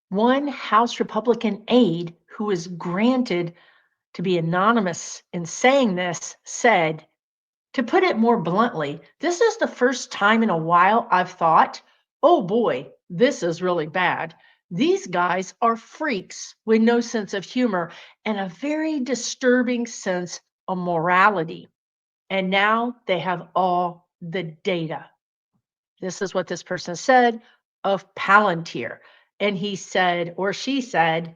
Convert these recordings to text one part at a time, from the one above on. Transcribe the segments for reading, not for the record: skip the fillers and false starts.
One House Republican aide who was granted to be anonymous in saying this said, to put it more bluntly, this is the first time in a while I've thought, oh boy, this is really bad. These guys are freaks with no sense of humor and a very disturbing sense of morality. And now they have all the data. This is what this person said of Palantir. And he said, or she said,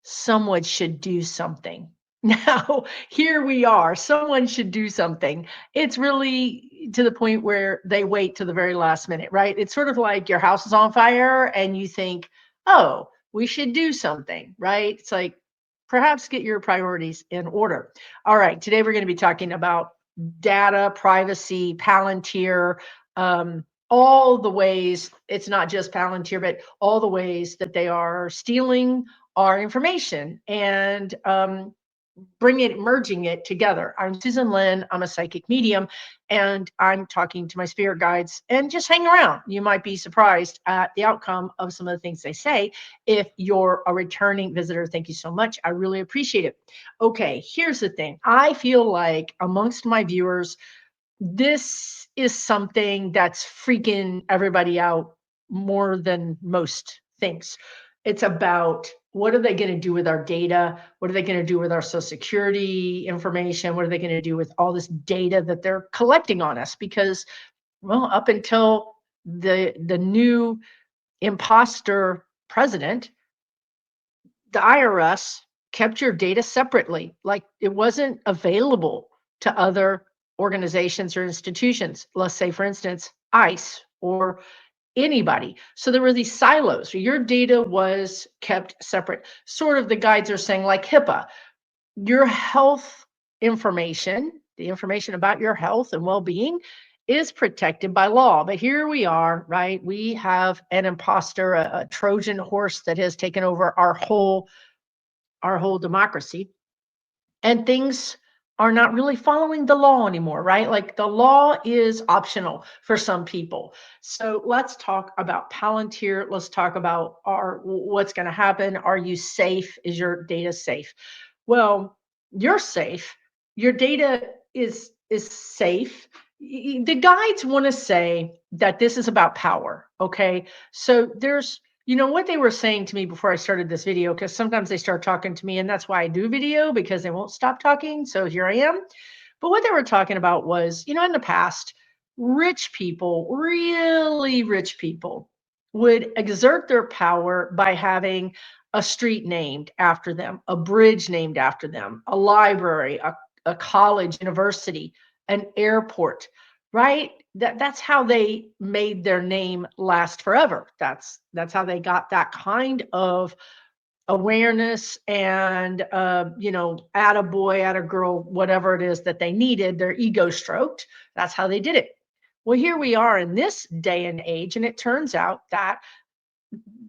someone should do something. Now, here we are. Someone should do something. It's really to the point where they wait to the very last minute, right? It's sort of like your house is on fire and you think, oh, we should do something, right? It's like perhaps get your priorities in order. All right, today we're going to be talking about data, privacy, Palantir, all the ways, it's not just Palantir, but all the ways that they are stealing our information and merging it together. I'm Susan Lynn. I'm a psychic medium, and I'm talking to my spirit guides. And just hang around. You might be surprised at the outcome of some of the things they say. If you're a returning visitor, thank you so much. I really appreciate it. Okay, here's the thing. I feel like amongst my viewers, this is something that's freaking everybody out more than most things. It's about what are they going to do with our data? What are they going to do with our social security information? What are they going to do with all this data that they're collecting on us? Because, well, up until the new imposter president, the IRS kept your data separately. Like it wasn't available to other organizations or institutions. Let's say, for instance, ICE or anybody. So there were these silos. Your data was kept separate. Sort of the guides are saying, like HIPAA, your health information, the information about your health and well being, is protected by law. But here we are, right? We have an imposter, a Trojan horse that has taken over our whole democracy, and things are not really following the law anymore, right? Like the law is optional for some people. So let's talk about Palantir. Let's talk about what's going to happen. Are you safe? Is your data safe? Well, you're safe. Your data is safe. The guides want to say that this is about power. Okay. So there's what they were saying to me before I started this video, because sometimes they start talking to me, and that's why I do video, because they won't stop talking. So here I am. But what they were talking about was, in the past, rich people, really rich people, would exert their power by having a street named after them, a bridge named after them, a library, a college, university, an airport, right? That's how they made their name last forever. That's how they got that kind of awareness and add a boy, add a girl, whatever it is that they needed, their ego stroked. That's how they did it. Well, here we are in this day and age, and it turns out that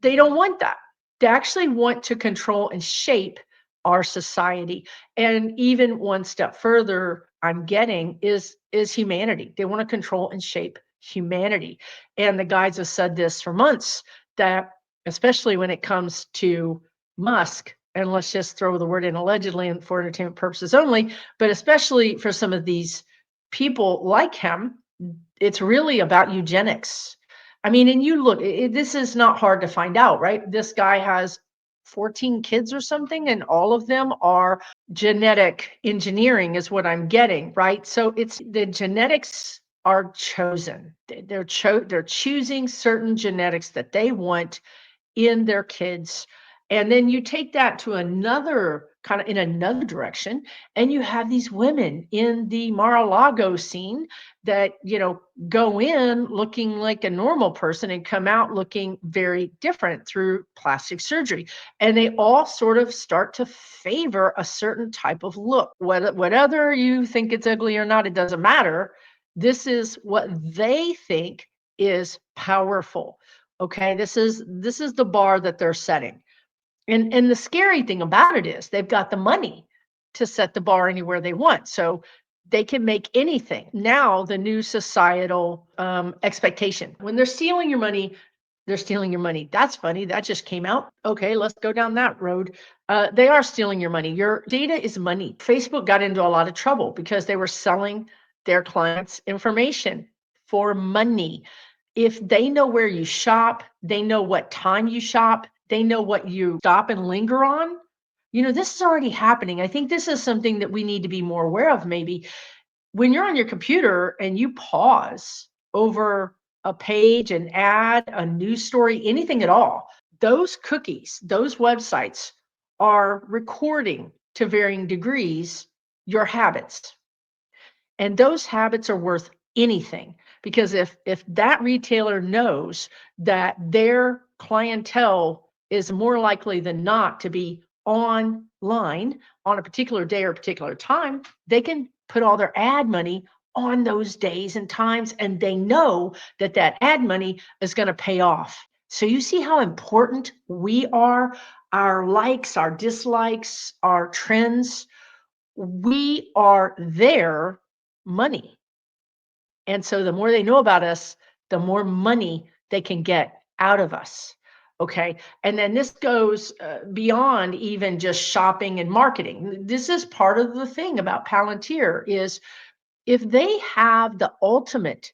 they don't want that. They actually want to control and shape our society. And even one step further, I'm getting is humanity. They want to control and shape humanity. And the guides have said this for months, that especially when it comes to Musk, and let's just throw the word in allegedly and for entertainment purposes only, but especially for some of these people like him, it's really about eugenics. I mean, and you look, this is not hard to find out, right? This guy has 14 kids or something, and all of them are genetic engineering, is what I'm getting, right? So it's the genetics are chosen. They're choosing certain genetics that they want in their kids. And then you take that to another kind of in another direction, and you have these women in the Mar-a-Lago scene that, go in looking like a normal person and come out looking very different through plastic surgery. And they all sort of start to favor a certain type of look. Whether you think it's ugly or not, it doesn't matter. This is what they think is powerful. Okay, this is the bar that they're setting. And the scary thing about it is they've got the money to set the bar anywhere they want. So they can make anything. Now, the new societal expectation, when they're stealing your money, They're stealing your money. That's funny. That just came out. Okay, let's go down that road. They are stealing your money. Your data is money. Facebook got into a lot of trouble because they were selling their clients' information for money. If they know where you shop, they know what time you shop, they know what you stop and linger on. This is already happening. I think this is something that we need to be more aware of, maybe when you're on your computer and you pause over a page, an ad, a news story, anything at all, those cookies, those websites are recording to varying degrees your habits. And those habits are worth anything, because if that retailer knows that their clientele is more likely than not to be online on a particular day or a particular time, they can put all their ad money on those days and times, and they know that that ad money is going to pay off. So you see how important we are, our likes, our dislikes, our trends, we are their money. And so the more they know about us, the more money they can get out of us. Okay. And then this goes beyond even just shopping and marketing. This is part of the thing about Palantir is if they have the ultimate,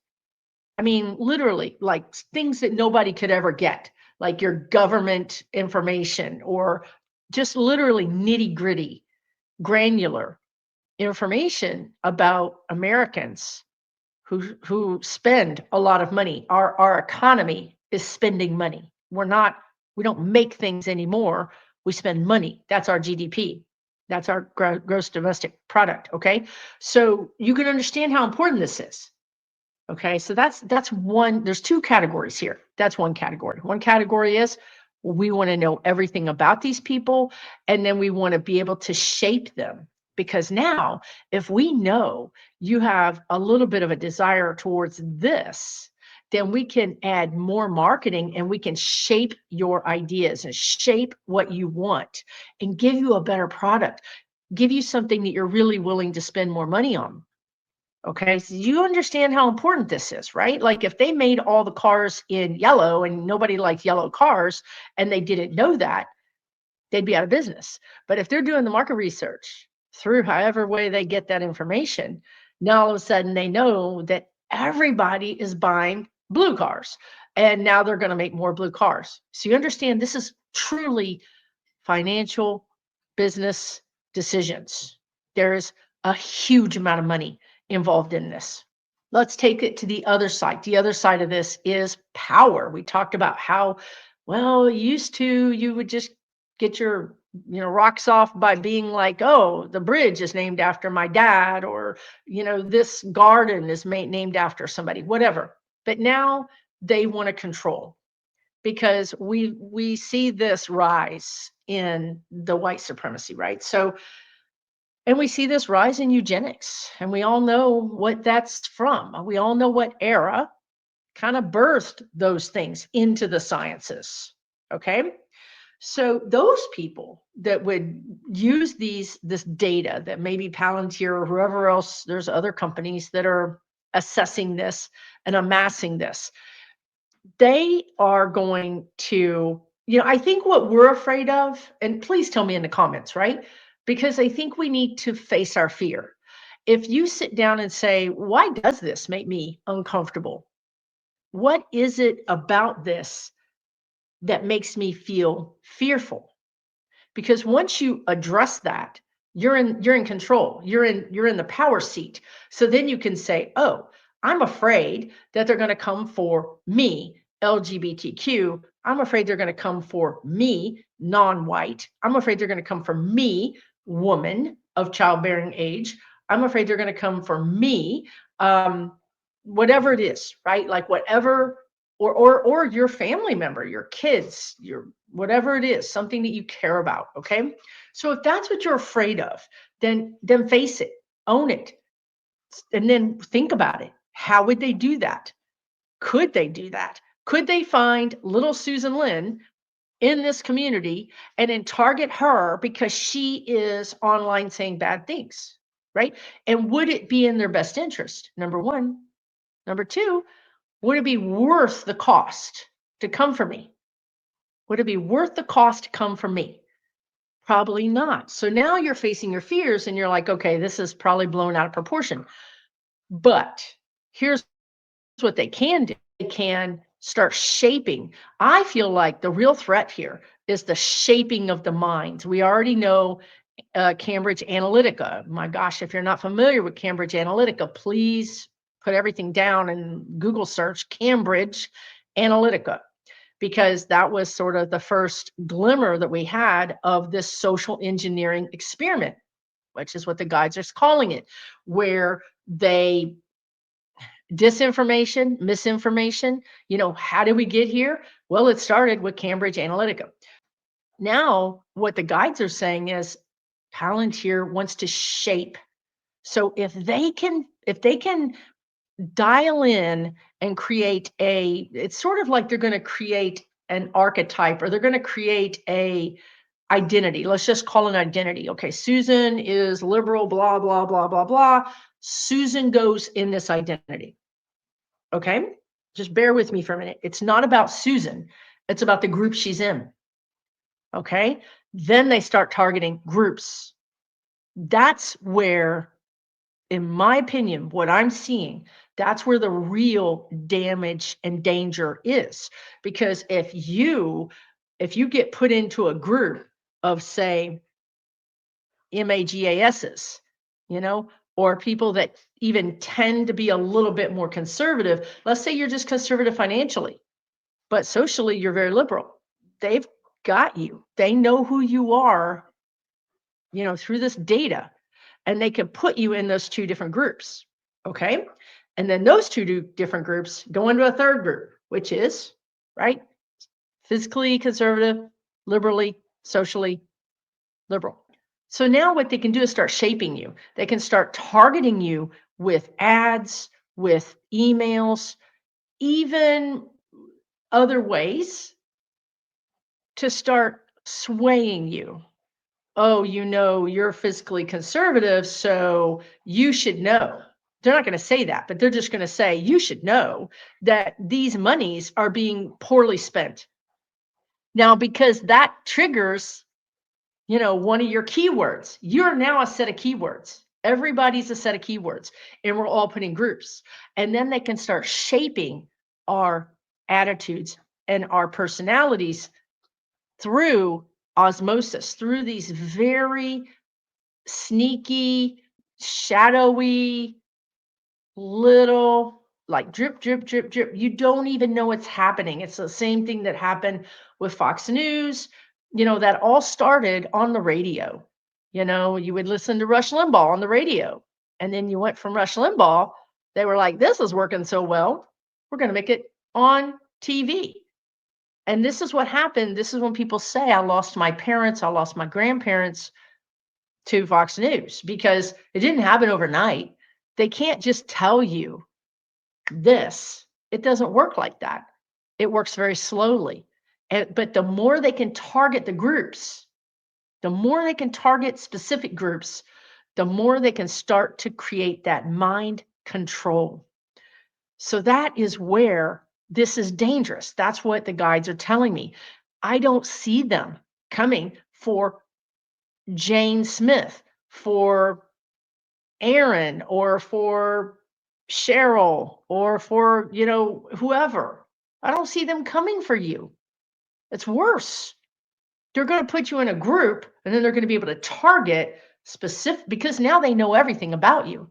I mean, literally like things that nobody could ever get, like your government information or just literally nitty gritty, granular information about Americans who spend a lot of money. Our economy is spending money. We don't make things anymore. We spend money. That's our GDP. That's our gross domestic product. Okay. So you can understand how important this is. Okay. So that's one, there's two categories here. That's one category. One category is we want to know everything about these people, and then we want to be able to shape them. Because now, if we know you have a little bit of a desire towards this, then we can add more marketing and we can shape your ideas and shape what you want and give you a better product, give you something that you're really willing to spend more money on. Okay, so you understand how important this is, right? Like if they made all the cars in yellow and nobody liked yellow cars and they didn't know that, they'd be out of business. But if they're doing the market research through however way they get that information, now all of a sudden they know that everybody is buying blue cars and now they're going to make more blue cars. So you understand this is truly financial business decisions. There's a huge amount of money involved in this. Let's take it to the other side. The other side of this is power. We talked about how, well, used to you would just get your rocks off by being like, oh, the bridge is named after my dad, or this garden is named after somebody, whatever. But now they want to control, because we see this rise in the white supremacy, right? So, and we see this rise in eugenics, and we all know what that's from. We all know what era kind of birthed those things into the sciences. Okay. So those people that would use this data that maybe Palantir or whoever else, there's other companies that are assessing this and amassing this, they are going to, I think what we're afraid of, and please tell me in the comments, right? Because I think we need to face our fear. If you sit down and say, why does this make me uncomfortable? What is it about this that makes me feel fearful? Because once you address that, you're in control. You're in the power seat. So then you can say, oh, I'm afraid that they're going to come for me, LGBTQ. I'm afraid they're going to come for me, non-white. I'm afraid they're going to come for me, woman of childbearing age. I'm afraid they're going to come for me, whatever it is, right? Like whatever, or your family member, your kids, your whatever it is, something that you care about. Okay. So if that's what you're afraid of, then face it, own it, and then think about it. How would they do that? Could they do that? Could they find little Susan Lynn in this community and then target her because she is online saying bad things, right? And would it be in their best interest? Number one. Number two, would it be worth the cost? to come for me? Would it be worth the cost to come for me? Probably not. So now you're facing your fears and you're like, okay, this is probably blown out of proportion. But here's what they can do. They can start shaping. I feel like the real threat here is the shaping of the minds. We already know Cambridge Analytica. My gosh, if you're not familiar with Cambridge Analytica, please put everything down and Google search Cambridge Analytica, because that was sort of the first glimmer that we had of this social engineering experiment, which is what the guides are calling it, where they disinformation, misinformation. How did we get here? Well, it started with Cambridge Analytica. Now, what the guides are saying is Palantir wants to shape. So if they can dial in and create it's sort of like they're going to create an archetype, or they're going to create a identity. Let's just call it an identity. Okay, Susan is liberal, blah, blah, blah, blah, blah. Susan goes in this identity. Okay, just bear with me for a minute. It's not about Susan. It's about the group she's in. Okay, then they start targeting groups. That's where, in my opinion, what I'm seeing, that's where the real damage and danger is. Because if you get put into a group of, say, MAGASs, or people that even tend to be a little bit more conservative, let's say you're just conservative financially, but socially you're very liberal. They've got you. They know who you are, through this data, and they can put you in those two different groups. Okay. And then those two different groups go into a third group, which is, right, physically conservative, liberally, socially liberal. So now what they can do is start shaping you. They can start targeting you with ads, with emails, even other ways to start swaying you. Oh, you're fiscally conservative, so you should know. They're not going to say that, but they're just going to say, you should know that these monies are being poorly spent. Now, because that triggers, one of your keywords, you're now a set of keywords. Everybody's a set of keywords, and we're all putting groups. And then they can start shaping our attitudes and our personalities through osmosis, through these very sneaky, shadowy, little, like drip, drip, drip, drip. You don't even know what's happening. It's the same thing that happened with Fox News, that all started on the radio. You would listen to Rush Limbaugh on the radio, and then you went from Rush Limbaugh. They were like, this is working so well, we're going to make it on TV. And this is what happened. This is when people say, I lost my parents, I lost my grandparents to Fox News, because it didn't happen overnight. They can't just tell you this. It doesn't work like that. It works very slowly. But the more they can target the groups, the more they can target specific groups, the more they can start to create that mind control. So that is where this is dangerous. That's what the guides are telling me. I don't see them coming for Jane Smith, for Aaron, or for Cheryl, or for, whoever. I don't see them coming for you. It's worse. They're going to put you in a group, and then they're going to be able to target specific, because now they know everything about you.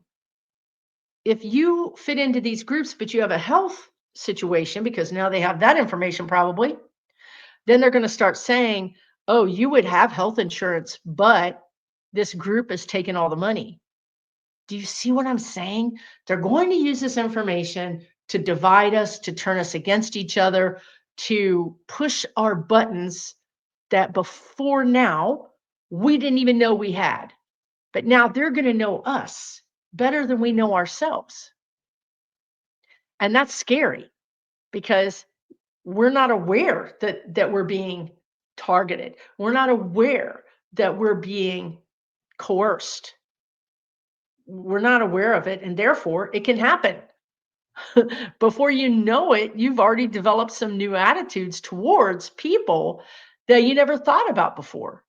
If you fit into these groups, but you have a health situation, because now they have that information probably, then they're going to start saying, oh, you would have health insurance, but this group is taking all the money. Do you see what I'm saying? They're going to use this information to divide us, to turn us against each other, to push our buttons that before now we didn't even know we had. But now they're going to know us better than we know ourselves. And that's scary, because we're not aware that we're being targeted. We're not aware that we're being coerced. We're not aware of it, and therefore it can happen. Before you know it, you've already developed some new attitudes towards people that you never thought about before.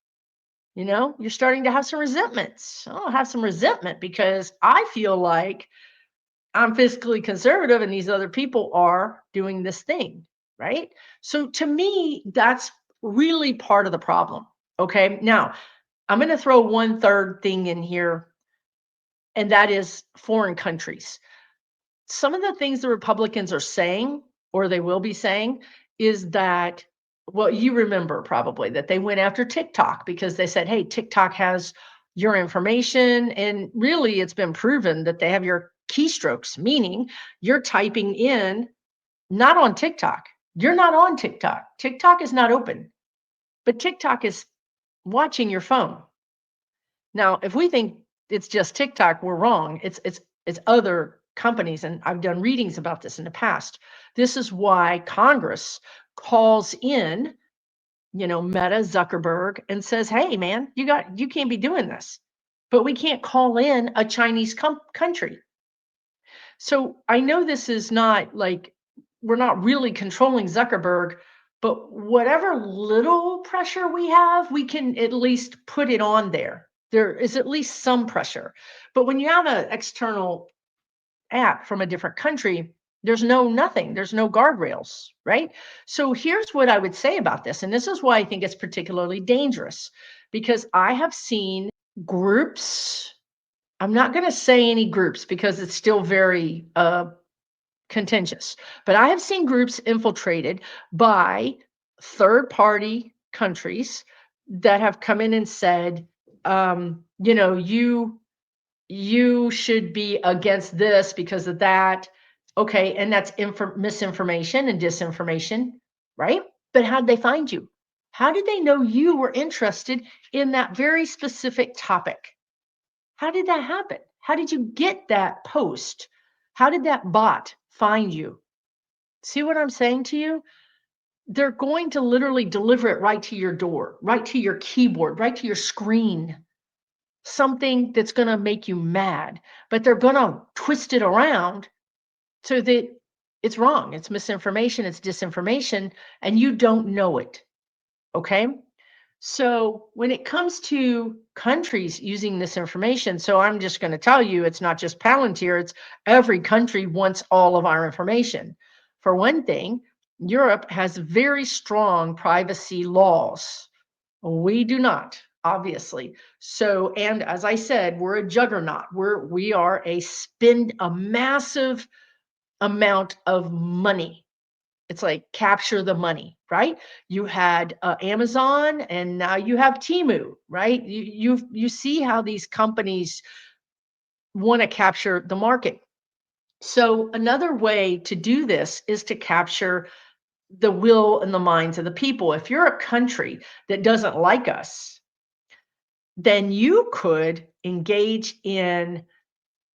You're starting to have some resentments. I'll have some resentment because I feel like I'm fiscally conservative and these other people are doing this thing, right? So to me, that's really part of the problem. Okay. Now, I'm going to throw one third thing in here, and that is foreign countries. Some of the things the Republicans are saying, or they will be saying, is that, well, you remember probably that they went after TikTok because they said, hey, TikTok has your information. And really, it's been proven that they have your keystrokes, meaning you're typing in, not on TikTok. You're not on TikTok. TikTok is not open, but TikTok is watching your phone. Now, if we think it's just TikTok, we're wrong. It's other companies, and I've done readings about this in the past. This is why Congress calls in, Meta, Zuckerberg, and says, "Hey, man, you can't be doing this." But we can't call in a Chinese country. So I know this is not like we're not really controlling Zuckerberg, but whatever little pressure we have, we can at least put it on there. There is at least some pressure. But when you have an external app from a different country, there's nothing, there's no guardrails, right? So here's what I would say about this. And this is why I think it's particularly dangerous, because I have seen groups. I'm not going to say any groups because it's still very contentious, but I have seen groups infiltrated by third party countries that have come in and said, you should be against this because of that. Okay, and that's misinformation and disinformation, right? But how'd they find you? How did they know you were interested in that very specific topic? How did that happen? How did you get that post? How did that bot find you? See what I'm saying to you? They're going to literally deliver it right to your door, right to your keyboard, right to your screen. Something that's going to make you mad, but they're going to twist it around so that it's wrong. It's misinformation, it's disinformation, and you don't know it. Okay? So when it comes to countries using this information, so I'm just going to tell you, it's not just Palantir, it's every country wants all of our information. For one thing, Europe has very strong privacy laws. We do not, obviously. So, and as I said, we're a juggernaut. We are a massive amount of money. It's like capture the money, right? You had Amazon, and now you have Temu, right? You see how these companies want to capture the market. So another way to do this is to capture the will and the minds of the people. If you're a country that doesn't like us, then you could engage in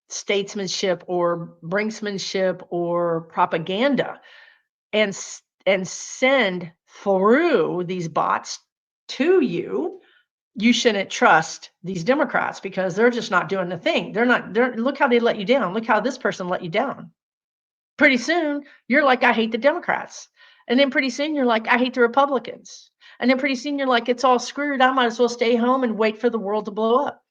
statesmanship or brinksmanship or propaganda and send through these bots to you. You shouldn't trust these Democrats because they're just not doing the thing. Look how they let you down. Look how this person let you down. Pretty soon you're like, I hate the Democrats. And then pretty soon you're like, I hate the Republicans. And then pretty soon you're like, it's all screwed. I might as well stay home and wait for the world to blow up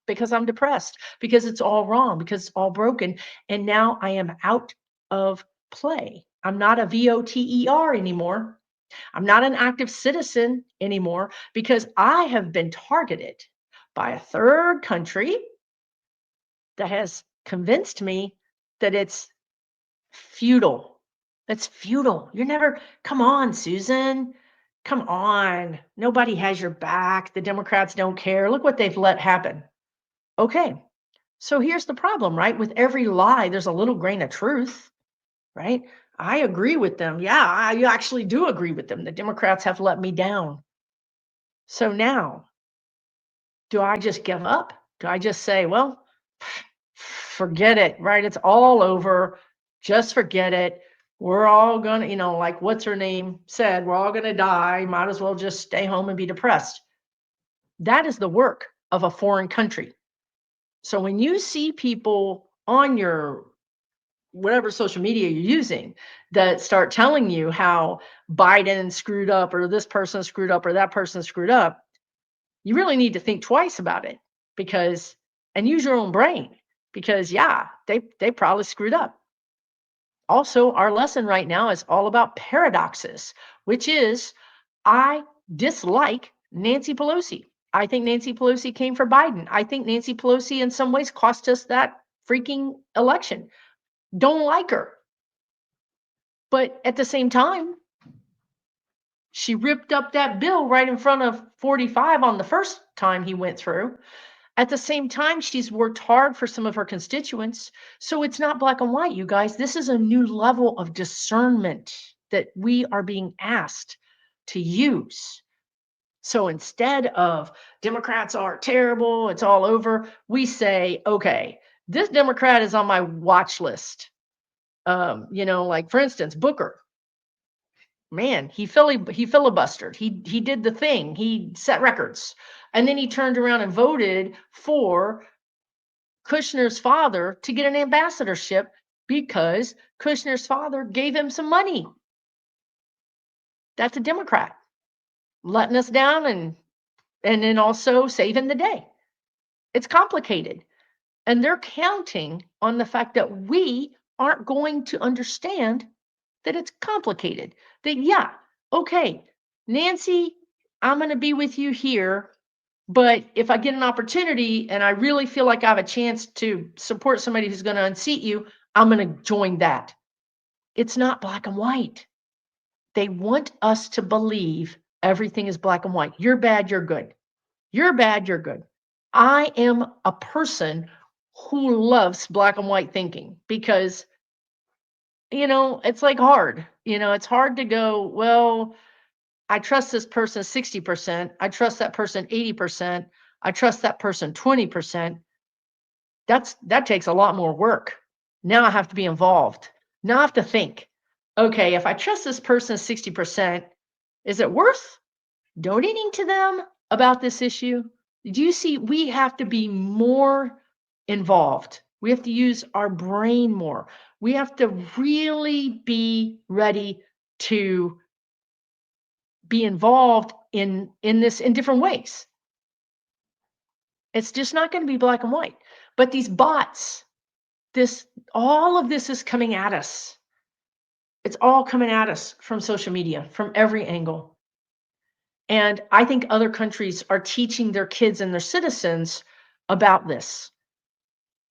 because I'm depressed, because it's all wrong, because it's all broken. And now I am out of play. I'm not a VOTER anymore. I'm not an active citizen anymore because I have been targeted by a third country that has convinced me that it's futile. It's futile. Come on, Susan. Come on. Nobody has your back. The Democrats don't care. Look what they've let happen. Okay. So here's the problem, right? With every lie, there's a little grain of truth, right? I agree with them. Yeah, I actually do agree with them. The Democrats have let me down. So now, do I just give up? Do I just say, well, forget it, right? It's all over. Just forget it. We're all going to, like what's her name said, we're all going to die. Might as well just stay home and be depressed. That is the work of a foreign country. So when you see people on your whatever social media you're using that start telling you how Biden screwed up or this person screwed up or that person screwed up, you really need to think twice about it because and use your own brain because yeah, they probably screwed up. Also, our lesson right now is all about paradoxes, which is I dislike Nancy Pelosi. I think Nancy Pelosi came for Biden. I think Nancy Pelosi in some ways cost us that freaking election. Don't like her. But at the same time, she ripped up that bill right in front of 45 on the first time he went through. At the same time, she's worked hard for some of her constituents. So it's not black and white, you guys. This is a new level of discernment that we are being asked to use. So instead of Democrats are terrible, it's all over, we say, okay, this Democrat is on my watch list. Like for instance, Booker. Man, he filibustered. He did the thing. He set records. And then he turned around and voted for Kushner's father to get an ambassadorship because Kushner's father gave him some money. That's a Democrat letting us down and then also saving the day. It's complicated. And they're counting on the fact that we aren't going to understand that it's complicated. That, yeah, okay, Nancy, I'm going to be with you here. But if I get an opportunity and I really feel like I have a chance to support somebody who's going to unseat you, I'm going to join that. It's not black and white. They want us to believe everything is black and white. You're bad, you're good. You're bad, you're good. I am a person who loves black and white thinking because, it's like hard. It's hard to go, well, I trust this person 60%. I trust that person 80%. I trust that person 20%. That takes a lot more work. Now I have to be involved. Now I have to think, okay, if I trust this person 60%, is it worth donating to them about this issue? Do you see? We have to be more involved. We have to use our brain more. We have to really be ready to be involved in this in different ways. It's just not going to be black and white. But these bots, all of this is coming at us. It's all coming at us from social media, from every angle. And I think other countries are teaching their kids and their citizens about this.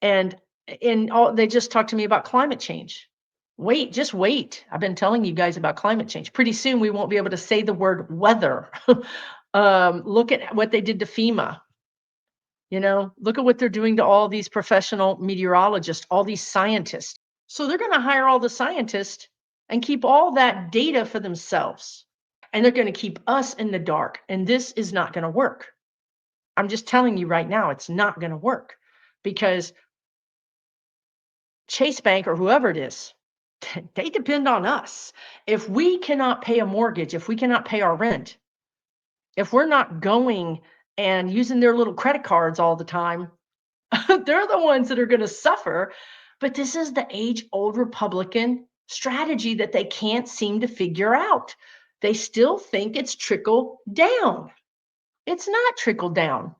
And they just talked to me about climate change. Just wait. I've been telling you guys about climate change. Pretty soon we won't be able to say the word weather. Look at what they did to FEMA. Look at what they're doing to all these professional meteorologists, all these scientists. So they're going to hire all the scientists and keep all that data for themselves. And they're going to keep us in the dark. And this is not going to work. I'm just telling you right now, it's not going to work because Chase Bank or whoever it is, they depend on us. If we cannot pay a mortgage, if we cannot pay our rent, if we're not going and using their little credit cards all the time, they're the ones that are going to suffer. But this is the age-old Republican strategy that they can't seem to figure out. They still think it's trickle down. It's not trickle down.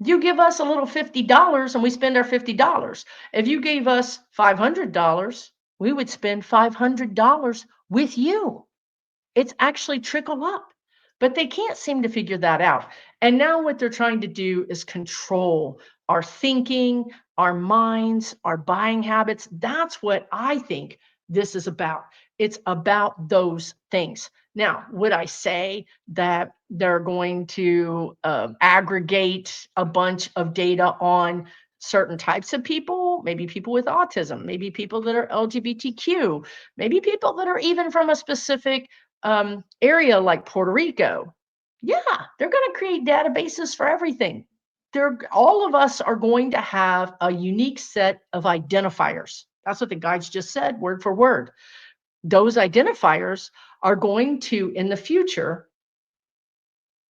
You give us a little $50 and we spend our $50. If you gave us $500, we would spend $500 with you. It's actually trickle up. But they can't seem to figure that out. And now what they're trying to do is control our thinking, our minds, our buying habits. That's what I think this is about. It's about those things. Now, would I say that they're going to aggregate a bunch of data on certain types of people, maybe people with autism, maybe people that are LGBTQ, maybe people that are even from a specific area like Puerto Rico? Yeah, they're going to create databases for everything. All of us are going to have a unique set of identifiers. That's what the guides just said, word for word. Those identifiers are going to, in the future,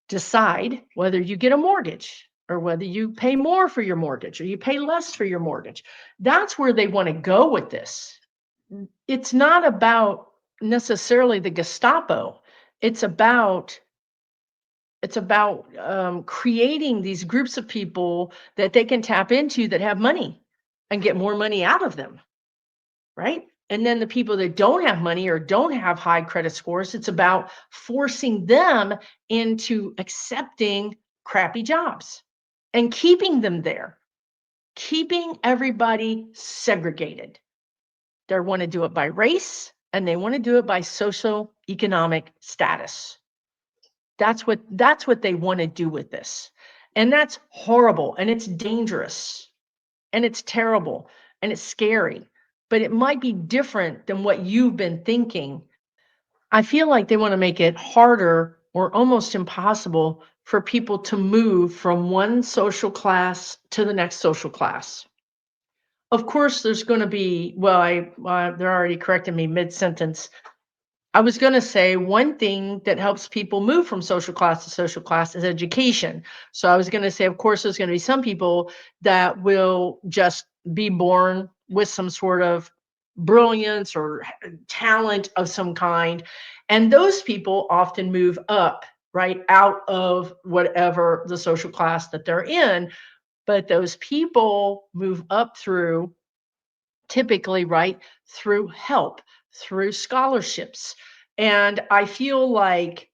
decide whether you get a mortgage or whether you pay more for your mortgage or you pay less for your mortgage. That's where they want to go with this. it's not about necessarily the Gestapo. It's about creating these groups of people that they can tap into that have money and get more money out of them, right? And then the people that don't have money or don't have high credit scores, it's about forcing them into accepting crappy jobs and keeping them there, keeping everybody segregated. They want to do it by race and they want to do it by social economic status. That's what they want to do with this. And that's horrible and it's dangerous and it's terrible and it's scary, but it might be different than what you've been thinking. I feel like they want to make it harder or almost impossible for people to move from one social class to the next social class. Of course, there's going to be, well, they're already correcting me mid-sentence. I was going to say one thing that helps people move from social class to social class is education. So I was going to say, of course, there's going to be some people that will just be born with some sort of brilliance or talent of some kind. And those people often move up, right, out of whatever the social class that they're in. But those people move up through typically, right, through help, through scholarships. And I feel like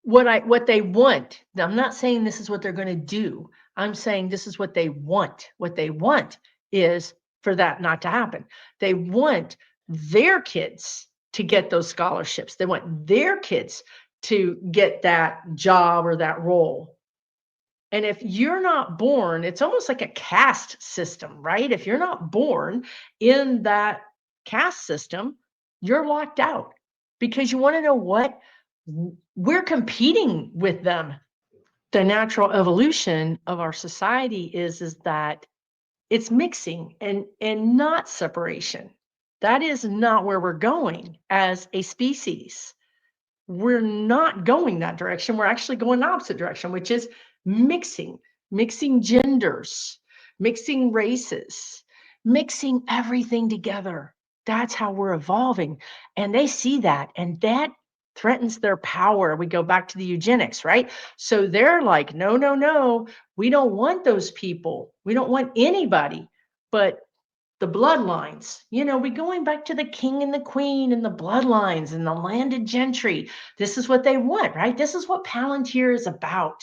what they want, I'm not saying this is what they're going to do. I'm saying this is what they want. What they want is for that not to happen. They want their kids to get those scholarships. They want their kids to get that job or that role. And if you're not born, it's almost like a caste system, right? If you're not born in that caste system, you're locked out because you want to know what? We're competing with them. The natural evolution of our society is that it's mixing and not separation. That is not where we're going as a species. We're not going that direction. We're actually going the opposite direction, which is mixing genders, mixing races, mixing everything together. That's how we're evolving. And they see that, and that threatens their power. We go back to the eugenics, right? So they're like, no, no, no, we don't want those people. We don't want anybody but the bloodlines. We going back to the king and the queen and the bloodlines and the landed gentry. This is what they want, right? This is what Palantir is about.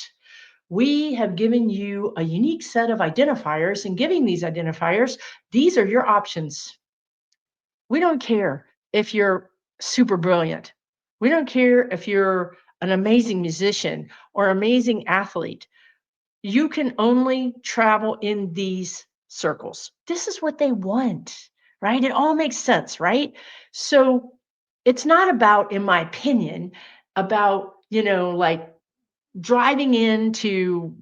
We have given you a unique set of identifiers, and giving these identifiers, these are your options. We don't care if you're super brilliant. We don't care if you're an amazing musician or amazing athlete. You can only travel in these circles. This is what they want, right? It all makes sense, right? So it's not about, in my opinion, about, like driving into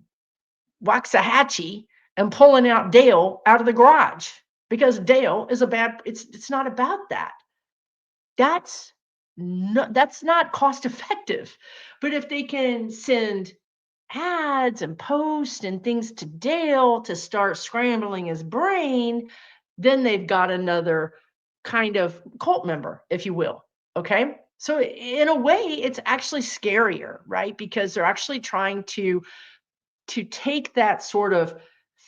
Waxahachie and pulling out Dale out of the garage because Dale is it's not about that. That's not cost effective. But if they can send ads and posts and things to Dale to start scrambling his brain, then they've got another kind of cult member, if you will. Okay. So in a way, it's actually scarier, right? Because they're actually trying to take that sort of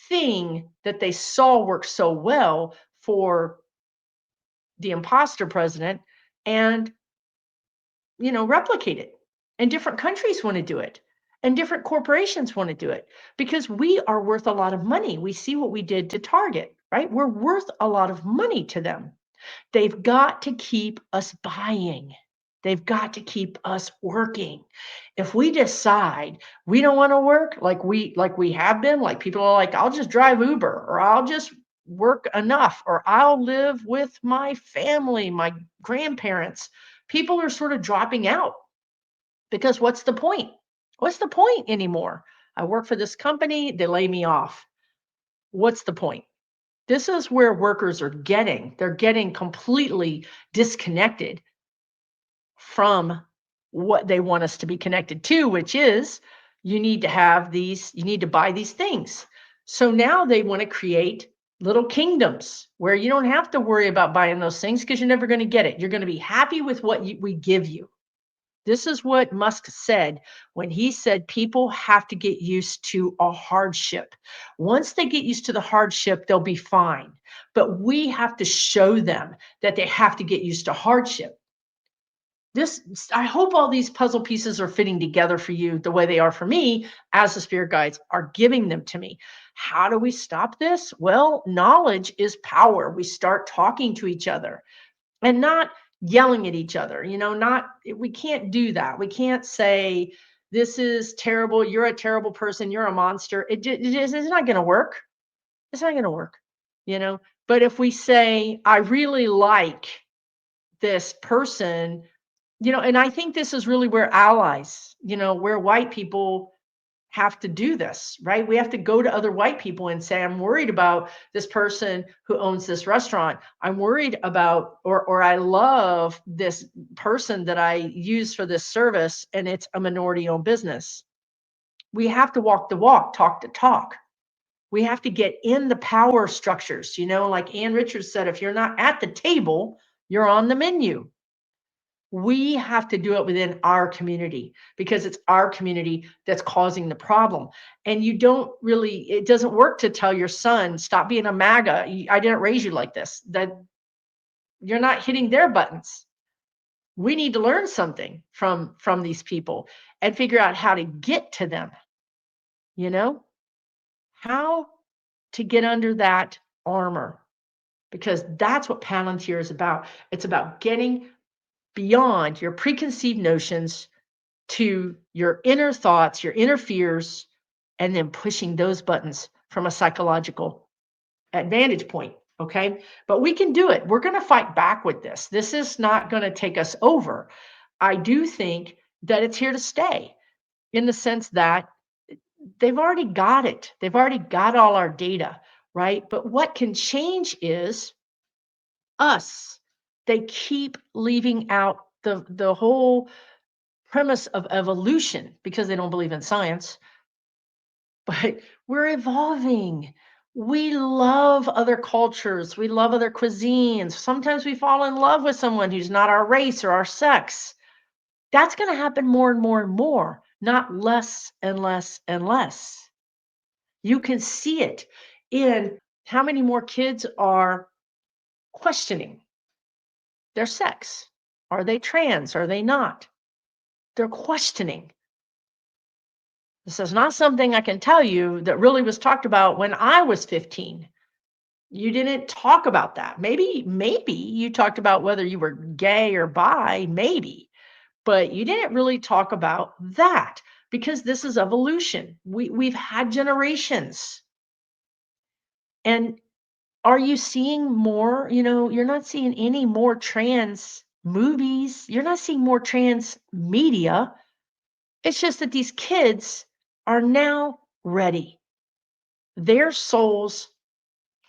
thing that they saw work so well for the imposter president and replicate it. And different countries want to do it. And different corporations want to do it because we are worth a lot of money. We see what we did to Target, right? We're worth a lot of money to them. They've got to keep us buying. They've got to keep us working. If we decide we don't want to work like we have been, like people are like, I'll just drive Uber or I'll just work enough or I'll live with my family, my grandparents. People are sort of dropping out because what's the point? What's the point anymore? I work for this company, they lay me off. What's the point? This is where workers are they're getting completely disconnected from what they want us to be connected to, which is you need to buy these things. So now they want to create little kingdoms where you don't have to worry about buying those things because you're never going to get it. You're going to be happy with what we give you. This is what Musk said when he said people have to get used to a hardship. Once they get used to the hardship, they'll be fine. But we have to show them that they have to get used to hardship. I hope all these puzzle pieces are fitting together for you the way they are for me as the spirit guides are giving them to me. How do we stop this? Well, knowledge is power. We start talking to each other and not yelling at each other. We can't do that. We can't say, this is terrible. You're a terrible person. You're a monster. It's not going to work. It's not going to work, you know? But if we say, I really like this person, and I think this is really where allies, where white people have to do this, right? We have to go to other white people and say, I'm worried about this person who owns this restaurant. I'm worried about, or I love this person that I use for this service, and it's a minority owned business. We have to walk the walk, talk the talk. We have to get in the power structures, like Ann Richards said, if you're not at the table, you're on the menu. We have to do it within our community because it's our community that's causing the problem. And it doesn't work to tell your son, stop being a MAGA. I didn't raise you like this. That you're not hitting their buttons. We need to learn something from these people and figure out how to get to them, how to get under that armor, because that's what Palantir is about. It's about getting beyond your preconceived notions to your inner thoughts, your inner fears, and then pushing those buttons from a psychological advantage point. Okay. But we can do it. We're going to fight back with this. This is not going to take us over. I do think that it's here to stay in the sense that they've already got it. They've already got all our data, right? But what can change is us. They keep leaving out the whole premise of evolution because they don't believe in science. But we're evolving. We love other cultures. We love other cuisines. Sometimes we fall in love with someone who's not our race or our sex. That's going to happen more and more and more, not less and less and less. You can see it in how many more kids are questioning their sex. Are they trans? Are they not? They're questioning. This is not something I can tell you that really was talked about when I was 15. You didn't talk about that. Maybe you talked about whether you were gay or bi, maybe, but you didn't really talk about that because this is evolution. We've had generations. And are you seeing more? You're not seeing any more trans movies. You're not seeing more trans media. It's just that these kids are now ready. Their souls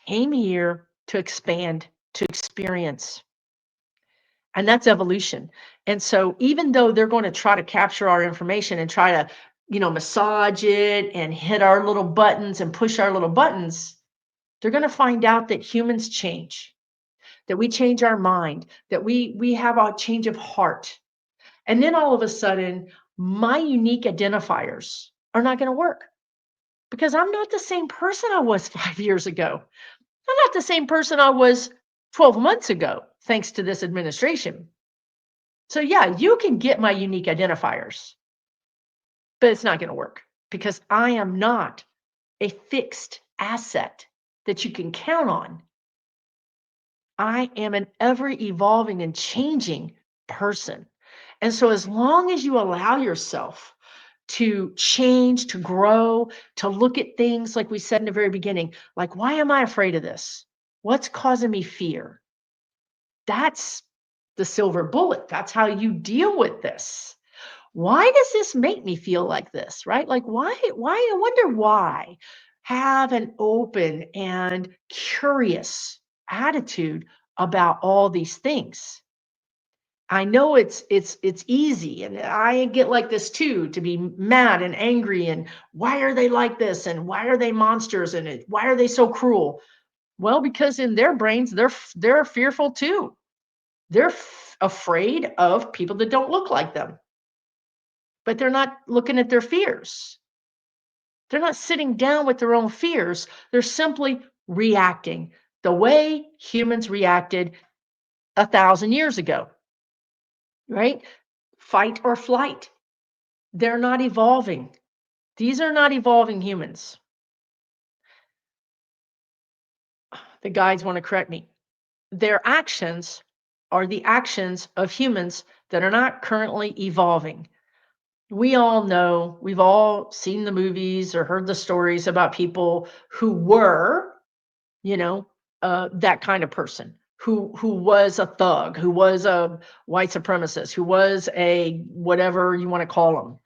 came here to expand, to experience. And that's evolution. And so even though they're going to try to capture our information and try to, massage it and hit our little buttons and push our little buttons, they're going to find out that humans change, that we change our mind, that we have a change of heart. And then all of a sudden, my unique identifiers are not going to work because I'm not the same person I was 5 years ago. I'm not the same person I was 12 months ago, thanks to this administration. So yeah, you can get my unique identifiers, but it's not going to work because I am not a fixed asset that you can count on. I am an ever evolving and changing person. And so as long as you allow yourself to change, to grow, to look at things like we said in the very beginning, like, why am I afraid of this? What's causing me fear? That's the silver bullet. That's how you deal with this. Why does this make me feel like this, right? Like, why, I wonder why. Have an open and curious attitude about all these things. I know it's easy, and I get like this too, to be mad and angry and why are they like this and why are they monsters and why are they so cruel? Well, because in their brains, they're fearful too. They're afraid of people that don't look like them, but they're not looking at their fears. They're not sitting down with their own fears. They're simply reacting the way humans reacted 1,000 years ago, right? Fight or flight. They're not evolving. These are not evolving humans. The guides want to correct me. Their actions are the actions of humans that are not currently evolving. We all know, we've all seen the movies or heard the stories about people who were, you know, that kind of person, who was a thug, who was a white supremacist, who was a whatever you want to call them.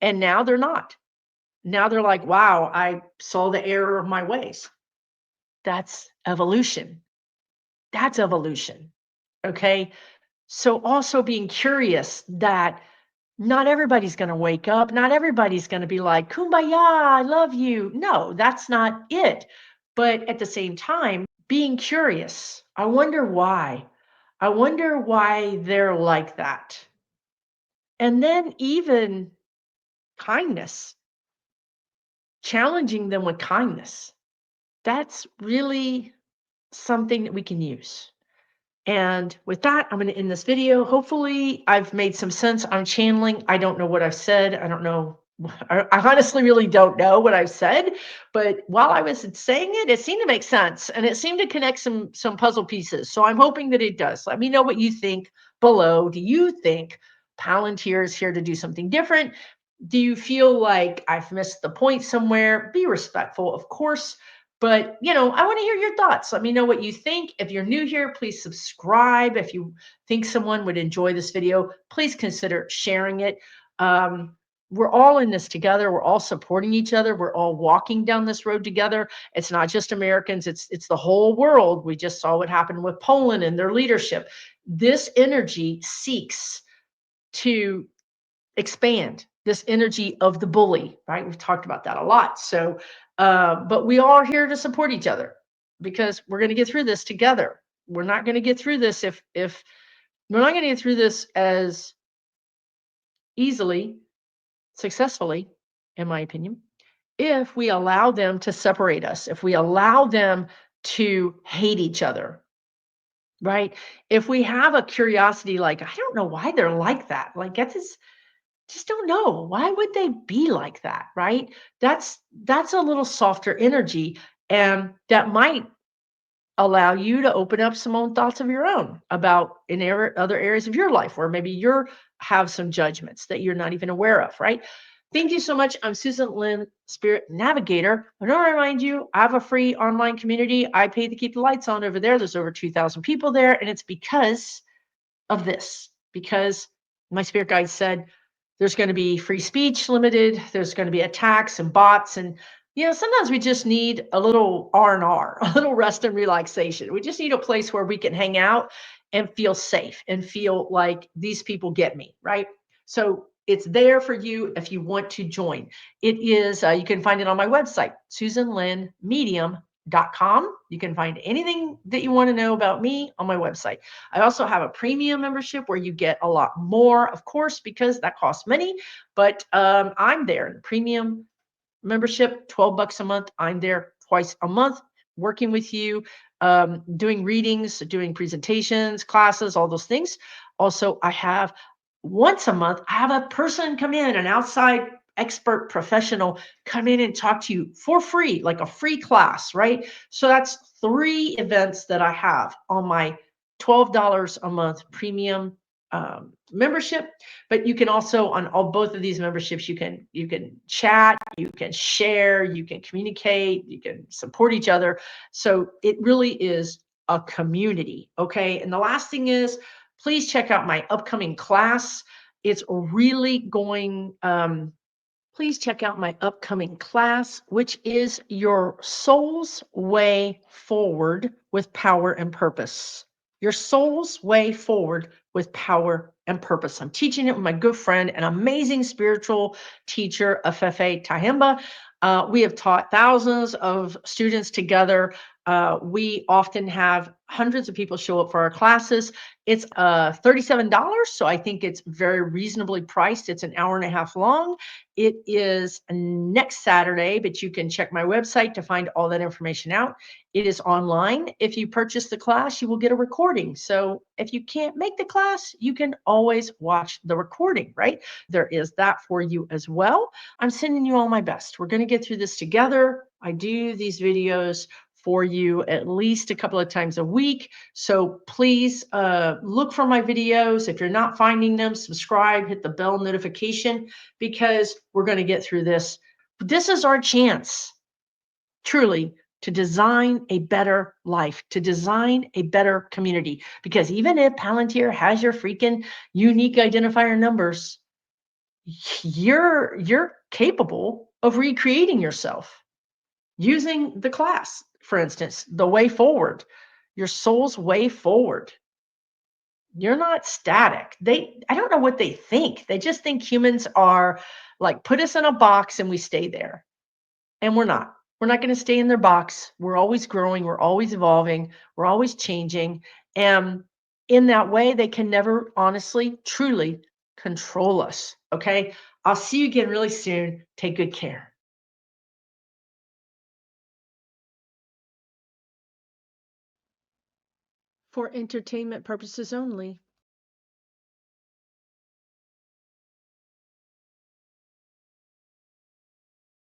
And now they're not. Now they're like, wow, I saw the error of my ways. That's evolution. That's evolution. Okay. So also being curious that not everybody's going to wake up. Not everybody's going to be like, kumbaya, I love you. No, that's not it. But at the same time, being curious. I wonder why. I wonder why they're like that. And then even kindness, challenging them with kindness. That's really something that we can use. And with that, I'm going to end this video. Hopefully, I've made some sense. I'm channeling. I don't know what I've said. I don't know. I honestly really don't know what I've said. But while I was saying it, it seemed to make sense and it seemed to connect some puzzle pieces. So I'm hoping that it does. Let me know what you think below. Do you think Palantir is here to do something different? Do you feel like I've missed the point somewhere? Be respectful, of course. But, I want to hear your thoughts. Let me know what you think. If you're new here, please subscribe. If you think someone would enjoy this video, please consider sharing it. We're all in this together. We're all supporting each other. We're all walking down this road together. It's not just Americans, it's the whole world. We just saw what happened with Poland and their leadership. This energy seeks to expand, this energy of the bully, right? We've talked about that a lot. So, but we all are here to support each other because we're going to get through this together. We're not going to get through this if we're not going to get through this as easily, successfully, in my opinion, if we allow them to separate us, if we allow them to hate each other, right? If we have a curiosity, like, I don't know why they're like that. Like, that's just don't know, why would they be like that, right? That's a little softer energy, and that might allow you to open up some own thoughts of your own about other areas of your life where maybe you're have some judgments that you're not even aware of, right? Thank you so much. I'm Susan Lynn, Spirit Navigator. I want to remind you, I have a free online community. I pay to keep the lights on over there. There's over 2,000 people there, and it's because of this, because my spirit guide said there's going to be free speech limited, there's going to be attacks and bots, and sometimes we just need a little R&R, a little rest and relaxation. We just need a place where we can hang out and feel safe and feel like these people get me, right? So it's there for you if you want to join. It is, you can find it on my website, susanlynnmedium.com. You can find anything that you want to know about me on my website. I also have a premium membership where you get a lot more, of course, because that costs money, but I'm there in the premium membership, $12 a month. I'm there twice a month working with you, doing readings, doing presentations, classes, all those things. Also, I have once a month, I have a person come in, an outside expert professional come in and talk to you for free, like a free class, right? So that's 3 events that I have on my $12 a month premium membership. But you can also, on both of these memberships, you can chat, you can share, you can communicate, you can support each other. So it really is a community. Okay. And the last thing is, please check out my upcoming class. It's really going, please check out my upcoming class, which is Your Soul's Way Forward with Power and Purpose. Your Soul's Way Forward with Power and Purpose. I'm teaching it with my good friend, an amazing spiritual teacher, Afefe Tahimba. We have taught thousands of students together We often have hundreds of people show up for our classes. It's $37, so I think it's very reasonably priced. It's an hour and a half long. It is next Saturday, but you can check my website to find all that information out. It is online. If you purchase the class, you will get a recording. So if you can't make the class, you can always watch the recording, right? There is that for you as well. I'm sending you all my best. We're going to get through this together. I do these videos for you at least a couple of times a week. So please look for my videos. If you're not finding them, subscribe, hit the bell notification, because we're going to get through this. This is our chance, truly, to design a better life, to design a better community. Because even if Palantir has your freaking unique identifier numbers, you're capable of recreating yourself using the class, for instance, the way forward, your soul's way forward. You're not static. I don't know what they think. They just think humans are like, put us in a box and we stay there. And we're not. We're not going to stay in their box. We're always growing. We're always evolving. We're always changing. And in that way, they can never honestly, truly control us. Okay. I'll see you again really soon. Take good care. For entertainment purposes only.